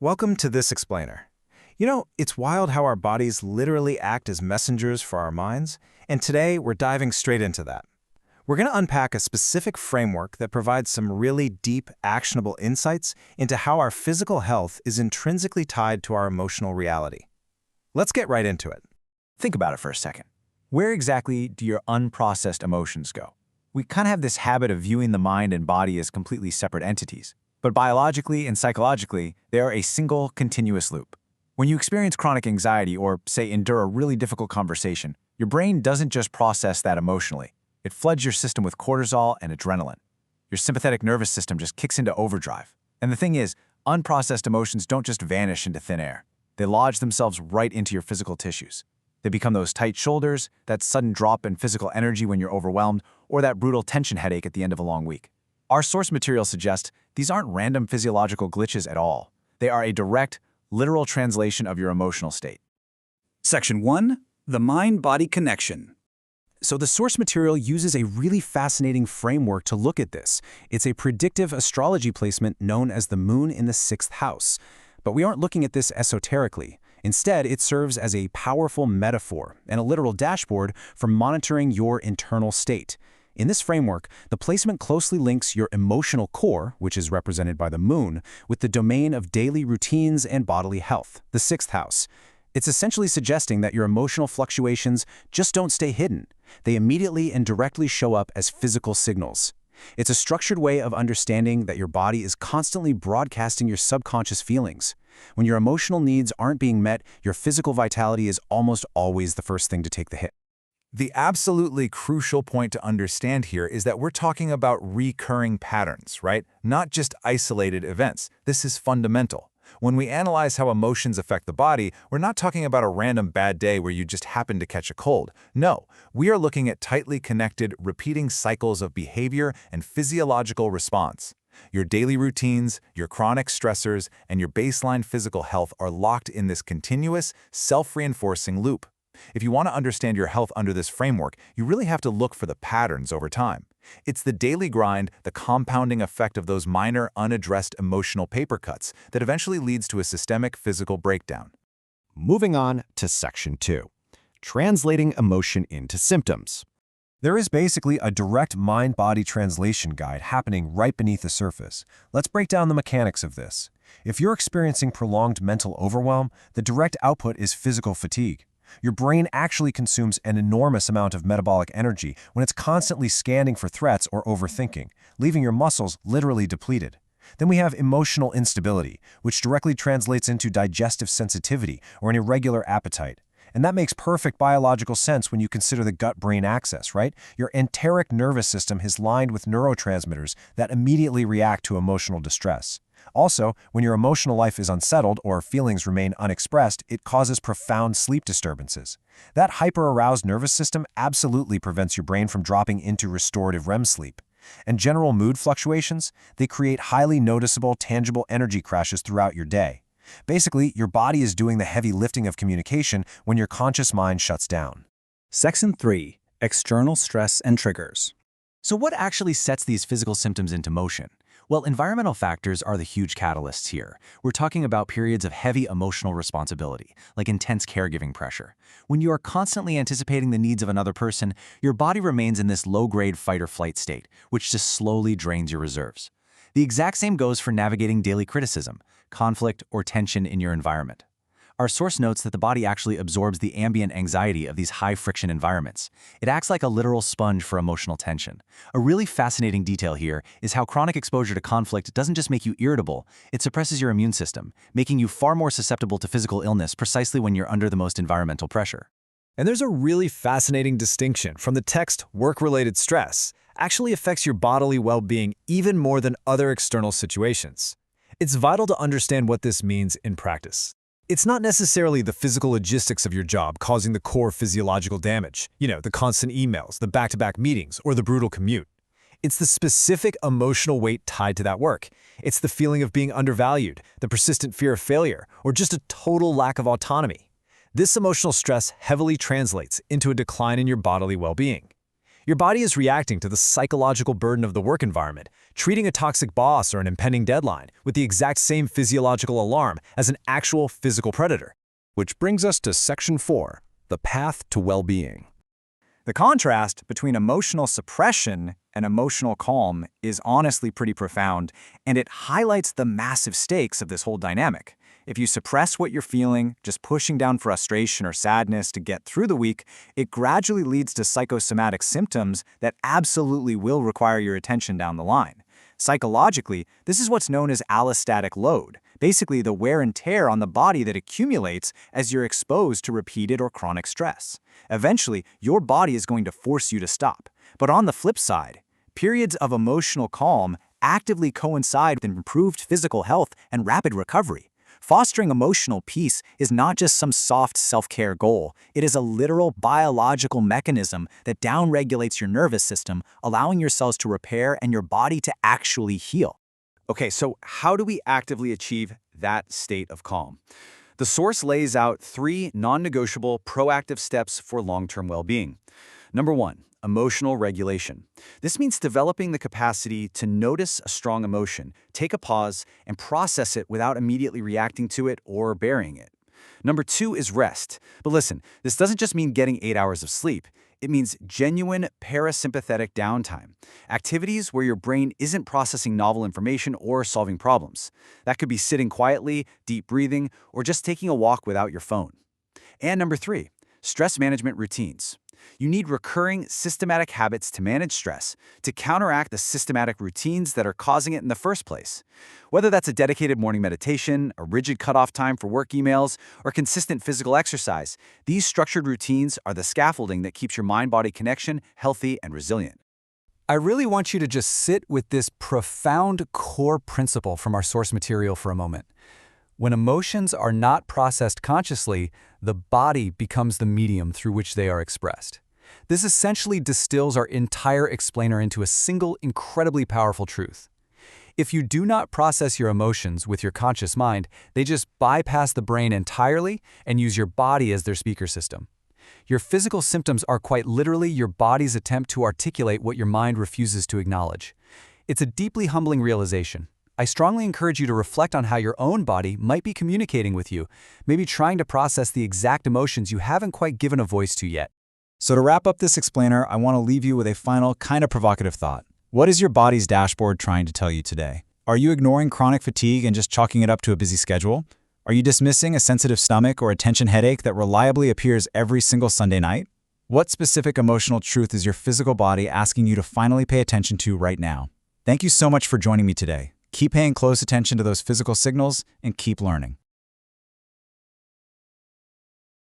Welcome to This Explainer. It's wild how our bodies literally act as messengers for our minds, and today we're diving straight into that. We're going to unpack a specific framework that provides some really deep, actionable insights into how our physical health is intrinsically tied to our emotional reality. Let's get right into it. Think about it for a second. Where exactly do your unprocessed emotions go? We kind of have this habit of viewing the mind and body as completely separate entities. But biologically and psychologically, they are a single, continuous loop. When you experience chronic anxiety or, say, endure a really difficult conversation, your brain doesn't just process that emotionally. It floods your system with cortisol and adrenaline. Your sympathetic nervous system just kicks into overdrive. And the thing is, unprocessed emotions don't just vanish into thin air. They lodge themselves right into your physical tissues. They become those tight shoulders, that sudden drop in physical energy when you're overwhelmed, or that brutal tension headache at the end of a long week. Our source material suggests these aren't random physiological glitches at all. They are a direct, literal translation of your emotional state. Section 1. The Mind-Body Connection. So the source material uses a really fascinating framework to look at this. It's a predictive astrology placement known as the moon in the sixth house. But we aren't looking at this esoterically. Instead, it serves as a powerful metaphor and a literal dashboard for monitoring your internal state. In this framework, the placement closely links your emotional core, which is represented by the moon, with the domain of daily routines and bodily health, the sixth house. It's essentially suggesting that your emotional fluctuations just don't stay hidden. They immediately and directly show up as physical signals. It's a structured way of understanding that your body is constantly broadcasting your subconscious feelings. When your emotional needs aren't being met, your physical vitality is almost always the first thing to take the hit. The absolutely crucial point to understand here is that we're talking about recurring patterns, right? Not just isolated events. This is fundamental. When we analyze how emotions affect the body, we're not talking about a random bad day where you just happen to catch a cold. No, we are looking at tightly connected, repeating cycles of behavior and physiological response. Your daily routines, your chronic stressors, and your baseline physical health are locked in this continuous, self-reinforcing loop. If you want to understand your health under this framework, you really have to look for the patterns over time. It's the daily grind, the compounding effect of those minor, unaddressed emotional paper cuts that eventually leads to a systemic physical breakdown. Moving on to Section 2. Translating emotion into symptoms. There is basically a direct mind-body translation guide happening right beneath the surface. Let's break down the mechanics of this. If you're experiencing prolonged mental overwhelm, the direct output is physical fatigue. Your brain actually consumes an enormous amount of metabolic energy when it's constantly scanning for threats or overthinking, leaving your muscles literally depleted. Then we have emotional instability, which directly translates into digestive sensitivity or an irregular appetite. And that makes perfect biological sense when you consider the gut-brain axis, right? Your enteric nervous system is lined with neurotransmitters that immediately react to emotional distress. Also, when your emotional life is unsettled or feelings remain unexpressed, it causes profound sleep disturbances. That hyper-aroused nervous system absolutely prevents your brain from dropping into restorative REM sleep. And general mood fluctuations, they create highly noticeable, tangible energy crashes throughout your day. Basically, your body is doing the heavy lifting of communication when your conscious mind shuts down. Section 3. External stress and triggers. So what actually sets these physical symptoms into motion? Well, environmental factors are the huge catalysts here. We're talking about periods of heavy emotional responsibility, like intense caregiving pressure. When you are constantly anticipating the needs of another person, your body remains in this low-grade fight-or-flight state, which just slowly drains your reserves. The exact same goes for navigating daily criticism, conflict, or tension in your environment. Our source notes that the body actually absorbs the ambient anxiety of these high-friction environments. It acts like a literal sponge for emotional tension. A really fascinating detail here is how chronic exposure to conflict doesn't just make you irritable, it suppresses your immune system, making you far more susceptible to physical illness precisely when you're under the most environmental pressure. And there's a really fascinating distinction from the text work-related stress actually affects your bodily well-being even more than other external situations. It's vital to understand what this means in practice. It's not necessarily the physical logistics of your job causing the core physiological damage, the constant emails, the back-to-back meetings, or the brutal commute. It's the specific emotional weight tied to that work. It's the feeling of being undervalued, the persistent fear of failure, or just a total lack of autonomy. This emotional stress heavily translates into a decline in your bodily well-being. Your body is reacting to the psychological burden of the work environment, treating a toxic boss or an impending deadline with the exact same physiological alarm as an actual physical predator. Which brings us to Section 4, the path to well-being. The contrast between emotional suppression and emotional calm is honestly pretty profound, and it highlights the massive stakes of this whole dynamic. If you suppress what you're feeling, just pushing down frustration or sadness to get through the week, it gradually leads to psychosomatic symptoms that absolutely will require your attention down the line. Psychologically, this is what's known as allostatic load, basically the wear and tear on the body that accumulates as you're exposed to repeated or chronic stress. Eventually, your body is going to force you to stop. But on the flip side, periods of emotional calm actively coincide with improved physical health and rapid recovery. Fostering emotional peace is not just some soft self-care goal. It is a literal biological mechanism that downregulates your nervous system, allowing your cells to repair and your body to actually heal. Okay, so how do we actively achieve that state of calm? The source lays out 3 non-negotiable proactive steps for long-term well-being. Number 1, emotional regulation. This means developing the capacity to notice a strong emotion, take a pause, and process it without immediately reacting to it or burying it. Number 2 is rest. But listen, this doesn't just mean getting 8 hours of sleep. It means genuine parasympathetic downtime, activities where your brain isn't processing novel information or solving problems. That could be sitting quietly, deep breathing, or just taking a walk without your phone. And number 3, stress management routines. You need recurring, systematic habits to manage stress, to counteract the systematic routines that are causing it in the first place. Whether that's a dedicated morning meditation, a rigid cutoff time for work emails, or consistent physical exercise, these structured routines are the scaffolding that keeps your mind-body connection healthy and resilient. I really want you to just sit with this profound core principle from our source material for a moment. When emotions are not processed consciously, the body becomes the medium through which they are expressed. This essentially distills our entire explainer into a single, incredibly powerful truth. If you do not process your emotions with your conscious mind, they just bypass the brain entirely and use your body as their speaker system. Your physical symptoms are quite literally your body's attempt to articulate what your mind refuses to acknowledge. It's a deeply humbling realization. I strongly encourage you to reflect on how your own body might be communicating with you, maybe trying to process the exact emotions you haven't quite given a voice to yet. So to wrap up this explainer, I want to leave you with a final, kind of provocative thought. What is your body's dashboard trying to tell you today? Are you ignoring chronic fatigue and just chalking it up to a busy schedule? Are you dismissing a sensitive stomach or a tension headache that reliably appears every single Sunday night? What specific emotional truth is your physical body asking you to finally pay attention to right now? Thank you so much for joining me today. Keep paying close attention to those physical signals and keep learning.